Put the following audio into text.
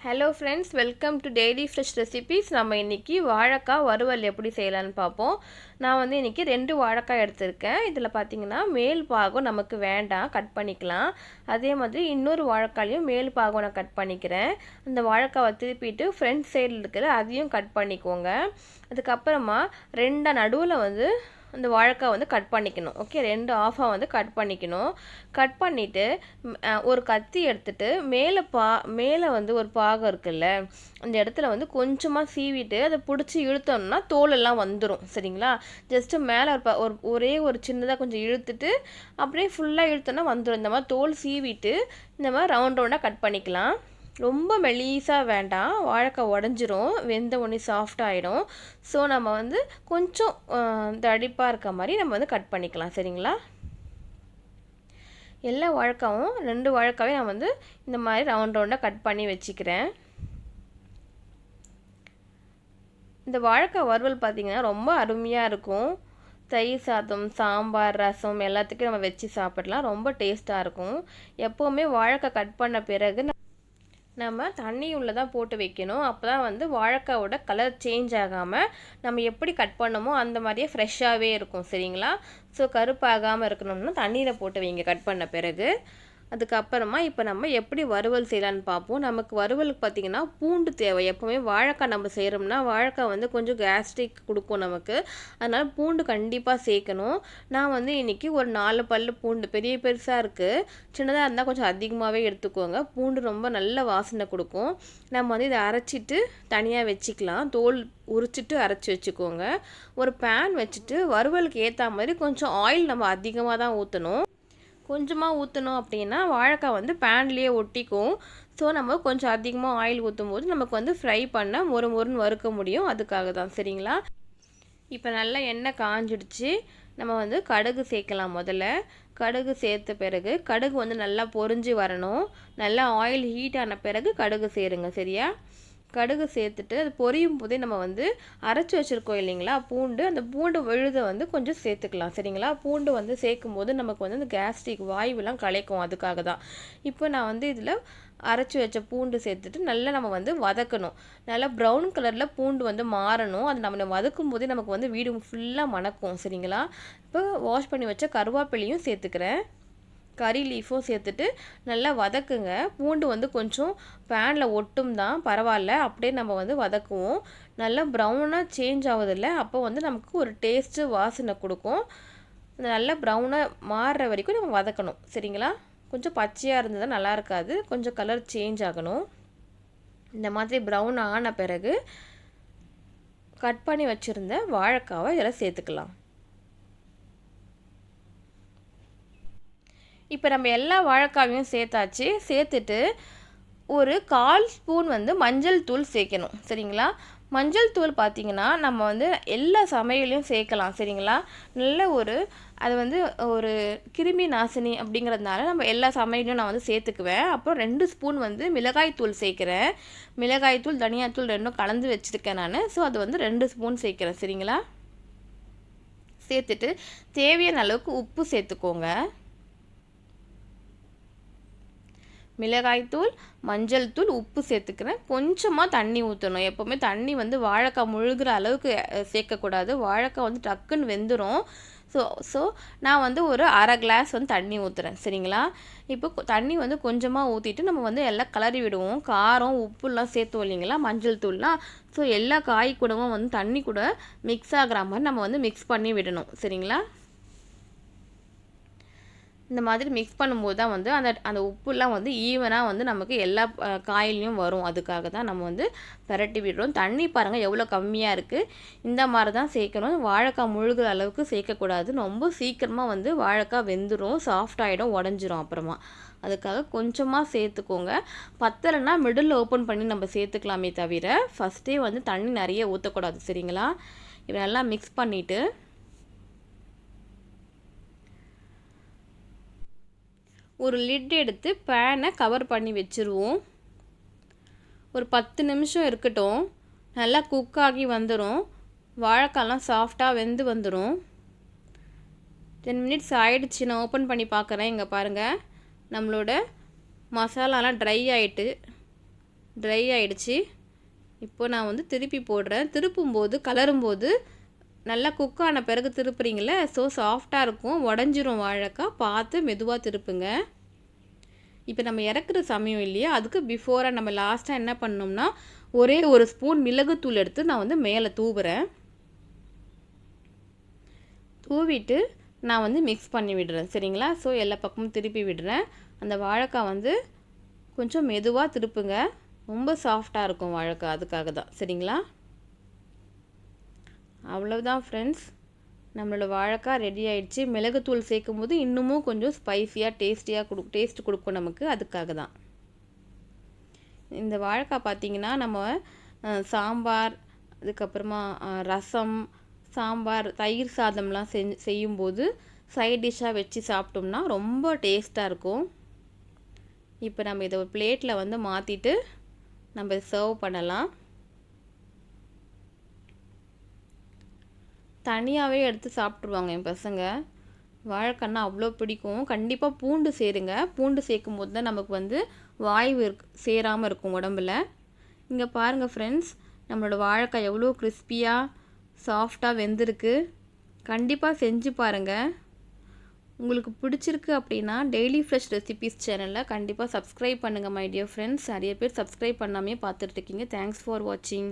Hello friends, welcome to daily fresh recipes. நம்ம இன்றைக்கி வாழைக்காய் வறுவல் எப்படி செய்யலான்னு பார்ப்போம். நான் வந்து இன்றைக்கி 2 வாழைக்காய் எடுத்திருக்கேன். இதில் பார்த்திங்கன்னா மேல் பாகம் நமக்கு வேண்டாம், கட் பண்ணிக்கலாம். அதே மாதிரி இன்னொரு வாழைக்காயும் மேல் பாகம் நான் கட் பண்ணிக்கிறேன். அந்த வாழைக்காவை திருப்பிட்டு ஃப்ரண்ட் சைடில் இருக்கிற அதையும் கட் பண்ணிக்கோங்க. அதுக்கப்புறமா நடுவில் வந்து அந்த வாழைக்காய் வந்து கட் பண்ணிக்கணும். ஓகே, 2 ஆஃபாக வந்து கட் பண்ணிக்கணும். கட் பண்ணிவிட்டு ஒரு கத்தி எடுத்துகிட்டு மேலே வந்து ஒரு பாகம் இருக்குல்ல, அந்த இடத்துல வந்து கொஞ்சமாக சீவிட்டு அதை பிடிச்சி இழுத்தோம்னா தோலெல்லாம் வந்துடும். சரிங்களா? ஜஸ்ட்டு மேலே ஒரே ஒரு சின்னதாக கொஞ்சம் இழுத்துட்டு அப்படியே ஃபுல்லாக இழுத்தோன்னா வந்துடும். இந்த மாதிரி தோல் சீவிட்டு இந்த மாதிரி ரவுண்டாக கட் பண்ணிக்கலாம். ரொம்ப மெலீஸாக வேண்டாம், வாழைக்காய் உடஞ்சிரும், வெந்த உடனே சாஃப்டாகிடும். ஸோ நம்ம வந்து கொஞ்சம் தடிப்பாக இருக்க மாதிரி நம்ம வந்து கட் பண்ணிக்கலாம். சரிங்களா? எல்லா வாழைக்காவும் 2 வாழைக்காவையும் நான் வந்து இந்த மாதிரி ரவுண்டாக கட் பண்ணி வச்சுக்கிறேன். இந்த வாழைக்காய் வறுவல் பார்த்திங்கன்னா ரொம்ப அருமையாக இருக்கும். தயிர் சாதம், சாம்பார், ரசம் எல்லாத்துக்கும் நம்ம வச்சு சாப்பிடலாம். ரொம்ப டேஸ்ட்டாக இருக்கும். எப்போவுமே வாழைக்காய் கட் பண்ண பிறகு நம்ம தண்ணி உள்ளே தான் போட்டு வைக்கணும். அப்போ தான் வந்து வாழைக்காயோட கலர் சேஞ்ச் ஆகாமல் நம்ம எப்படி கட் பண்ணமோ அந்த மாதிரியே ஃப்ரெஷ்ஷாகவே இருக்கும். சரிங்களா? ஸோ கருப்பாகாமல் இருக்கணும்னா தண்ணியில் போட்டு வைங்க கட் பண்ண பிறகு. அதுக்கப்புறமா இப்போ நம்ம எப்படி வறுவல் செய்யலான்னு பார்ப்போம். நமக்கு வறுவலுக்கு பார்த்திங்கன்னா பூண்டு தேவை. எப்போவுமே வாழைக்காய் நம்ம செய்கிறோம்னா வாழைக்காய் வந்து கொஞ்சம் கேஸ்ட்ரிக் கொடுக்கும் நமக்கு. அதனால் பூண்டு கண்டிப்பாக சேர்க்கணும். நான் வந்து இன்றைக்கி ஒரு 4 பல்லு பூண்டு, பெருசாக இருக்குது, சின்னதாக இருந்தால் கொஞ்சம் அதிகமாகவே எடுத்துக்கோங்க. பூண்டு ரொம்ப நல்ல வாசனை கொடுக்கும். நம்ம வந்து இதை அரைச்சிட்டு தனியாக வச்சுக்கலாம். தோல் உரிச்சிட்டு அரைச்சி வச்சுக்கோங்க. ஒரு பேன் வச்சுட்டு வறுவலுக்கு ஏற்ற மாதிரி கொஞ்சம் ஆயில் நம்ம அதிகமாக தான் ஊற்றணும். கொஞ்சமாக ஊற்றணும் அப்படின்னா வாழைக்காய் வந்து பேன்லேயே ஒட்டிக்கும். ஸோ நம்ம கொஞ்சம் அதிகமாக ஆயில் ஊற்றும் போது நமக்கு வந்து ஃப்ரை பண்ண மொறுன்னு வறுக்க முடியும். அதுக்காக தான். சரிங்களா? இப்போ நல்லா எண்ணெய் காஞ்சிடுச்சு. நம்ம வந்து கடுகு சேர்க்கலாம். முதல்ல கடுகு சேர்த்த பிறகு கடுகு வந்து நல்லா பொரிஞ்சு வரணும். நல்லா ஆயில் ஹீட் ஆன பிறகு கடுகு சேருங்க. சரியா? கடுகு சேர்த்துட்டு அது பொரியும் போதே நம்ம வந்து அரைச்சி வச்சுருக்கோம் இல்லைங்களா பூண்டு, அந்த பூண்டு விழுதை வந்து கொஞ்சம் சேர்த்துக்கலாம். சரிங்களா? பூண்டு வந்து சேர்க்கும் போது நமக்கு வந்து அந்த கேஸ்ட்ரிக் வாயுவெல்லாம் கலைக்கும். அதுக்காக தான். இப்போ நான் வந்து இதில் அரைச்சி வச்ச பூண்டு சேர்த்துட்டு நல்லா நம்ம வந்து வதக்கணும். நல்லா ப்ரௌன் கலரில் பூண்டு வந்து மாறணும். அது நம்ம வதக்கும் போதே நமக்கு வந்து வீடு ஃபுல்லாக மணக்கும். சரிங்களா? இப்போ வாஷ் பண்ணி வச்ச கருவேப்பிலையும் சேர்த்துக்கிறேன். கறி லீஃபும் சேர்த்துட்டு நல்லா வதக்குங்க. பூண்டு வந்து கொஞ்சம் பேனில் ஒட்டும் தான், பரவாயில்ல, அப்படியே நம்ம வந்து வதக்குவோம். நல்லா ப்ரௌனாக சேஞ்ச் ஆகுதில்ல, அப்போ வந்து நமக்கு ஒரு டேஸ்ட்டு வாசனை கொடுக்கும். நல்லா ப்ரௌனாக மாறுற வரைக்கும் நம்ம வதக்கணும். சரிங்களா? கொஞ்சம் பச்சையாக இருந்தது நல்லா இருக்காது, கொஞ்சம் கலர் சேஞ்ச் ஆகணும். இந்த மாதிரி ப்ரௌன் ஆன பிறகு கட் பண்ணி வச்சுருந்த வாழைக்காவை இதில் சேர்த்துக்கலாம். இப்போ நம்ம எல்லா வாழைக்காவையும் சேர்த்தாச்சு. சேர்த்துட்டு ஒரு 1/4 ஸ்பூன் வந்து மஞ்சள் தூள் சேர்க்கணும். சரிங்களா? மஞ்சள் தூள் பார்த்திங்கன்னா நம்ம வந்து எல்லா சமையலையும் சேர்க்கலாம். சரிங்களா? நல்ல அது வந்து ஒரு கிருமி நாசினி அப்படிங்கிறதுனால நம்ம எல்லா சமையலையும் நான் வந்து சேர்த்துக்குவேன். அப்புறம் 2 ஸ்பூன் வந்து மிளகாய் தூள் சேர்க்குறேன். மிளகாய் தூள், தனியாத்தூள் 2ம் கலந்து வச்சுருக்கேன் நான். ஸோ அது வந்து 2 ஸ்பூன் சேர்க்குறேன். சரிங்களா? சேர்த்துட்டு தேவையான அளவுக்கு உப்பு சேர்த்துக்கோங்க. மிளகாய்த்தூள், மஞ்சள் தூள், உப்பு சேர்த்துக்கிறேன். கொஞ்சமாக தண்ணி ஊற்றணும். எப்போவுமே தண்ணி வந்து வாழைக்காய் முழுகிற அளவுக்கு சேர்க்கக்கூடாது. வாழைக்காய் வந்து டக்குன்னு வெந்துடும். ஸோ நான் வந்து ஒரு 1/2 கிளாஸ் வந்து தண்ணி ஊற்றுறேன். சரிங்களா? இப்போ தண்ணி வந்து கொஞ்சமாக ஊற்றிட்டு நம்ம வந்து எல்லாம் கிளறி விடுவோம். காரம், உப்புலாம் சேர்த்தோம் இல்லைங்களா மஞ்சள் தூள்லாம். ஸோ எல்லா காய் கூடவும் வந்து தண்ணி கூட மிக்ஸ் ஆகிற மாதிரி நம்ம வந்து மிக்ஸ் பண்ணி விடணும். சரிங்களா? இந்த மாதிரி மிக்ஸ் பண்ணும்போது தான் வந்து அந்த உப்புலாம் வந்து ஈவனாக வந்து நமக்கு எல்லா காயிலையும் வரும். அதுக்காக தான் நம்ம வந்து பிரட்டி விடுறோம். தண்ணி பாருங்கள் எவ்வளோ கம்மியாக இருக்குது. இந்த மாதிரி தான் சேர்க்கணும். வாழைக்காய் முழுகிற அளவுக்கு சேர்க்கக்கூடாது. ரொம்ப சீக்கிரமாக வந்து வாழைக்காய் வெந்துடும், சாஃப்டாகிடும், உடஞ்சிரும் அப்புறமா. அதுக்காக கொஞ்சமாக சேர்த்துக்கோங்க. பத்தலைன்னா மிடில் ஓப்பன் பண்ணி நம்ம சேர்த்துக்கலாமே தவிர ஃபஸ்ட்டே வந்து தண்ணி நிறைய ஊற்றக்கூடாது. சரிங்களா? இப்போ நல்லா மிக்ஸ் பண்ணிவிட்டு ஒரு லிட் எடுத்து பேனை கவர் பண்ணி வச்சுருவோம். ஒரு 10 நிமிஷம் இருக்கட்டும். நல்லா குக் ஆகி வந்துடும். வாழைக்காய்லாம் சாஃப்டாக வெந்து வந்துடும். 10 மினிட்ஸ் ஆகிடுச்சு. நான் ஓப்பன் பண்ணி பார்க்குறேன். இங்கே பாருங்கள், நம்மளோட மசாலாலாம் ட்ரை ஆகிட்டு ட்ரை ஆகிடுச்சு. இப்போ நான் வந்து திருப்பி போடுறேன். திருப்பும்போது கலரும்போது நல்லா குக் ஆன பிறகு திருப்புறீங்களே, ஸோ சாஃப்டாக இருக்கும், உடஞ்சிரும் வாழைக்காய். பார்த்து மெதுவாக திருப்புங்க. இப்போ நம்ம இறக்குற சமயம் இல்லையா, அதுக்கு பிஃபோராக நம்ம லாஸ்ட்டாக என்ன பண்ணோம்னா ஒரே ஒரு ஸ்பூன் மிளகுத்தூள் எடுத்து நான் வந்து மேலே தூவுறேன். தூவிட்டு நான் வந்து மிக்ஸ் பண்ணி விடுறேன். சரிங்களா? ஸோ எல்லா பக்கமும் திருப்பி விடுறேன். அந்த வாழைக்காய் வந்து கொஞ்சம் மெதுவாக திருப்புங்க. ரொம்ப சாஃப்டாக இருக்கும் வாழைக்காய், அதுக்காக தான். சரிங்களா? அவ்வளோதான் ஃப்ரெண்ட்ஸ், நம்மளோட வாழைக்காய் ரெடி ஆகிடுச்சு. மிளகுத்தூள் சேர்க்கும் போது இன்னமும் கொஞ்சம் ஸ்பைஸியாக டேஸ்ட் கொடுக்கும் நமக்கு, அதுக்காக தான். இந்த வாழைக்காய் பார்த்திங்கன்னா நம்ம சாம்பார், அதுக்கப்புறமா ரசம், சாம்பார், தயிர் சாதம்லாம் செய்யும்போது சைட் டிஷ்ஷாக வச்சு சாப்பிட்டோம்னா ரொம்ப டேஸ்ட்டாக இருக்கும். இப்போ நம்ம இதை ஒரு பிளேட்டில் வந்து மாற்றிட்டு நம்ம சர்வ் பண்ணலாம். தனியாகவே எடுத்து சாப்பிட்ருவாங்க என் பசங்க. வாழைக்காய்னா அவ்வளோ பிடிக்கும். கண்டிப்பாக பூண்டு சேருங்க. பூண்டு சேர்க்கும் போது தான் நமக்கு வந்து வாய்வு சேராமல் இருக்கும் உடம்புல. இங்கே பாருங்கள் ஃப்ரெண்ட்ஸ், நம்மளோட வாழைக்காய் எவ்வளோ கிறிஸ்பியாக சாஃப்டாக வெந்திருக்கு. கண்டிப்பாக செஞ்சு பாருங்கள். உங்களுக்கு பிடிச்சிருக்கு அப்படின்னா டெய்லி ஃப்ரெஷ் ரெசிபீஸ் சேனலில் கண்டிப்பாக சப்ஸ்கிரைப் பண்ணுங்கள் மை டியர் ஃப்ரெண்ட்ஸ். நிறைய பேர் சப்ஸ்கிரைப் பண்ணாமே பார்த்துட்ருக்கீங்க. தேங்க்ஸ் ஃபார் வாட்சிங்.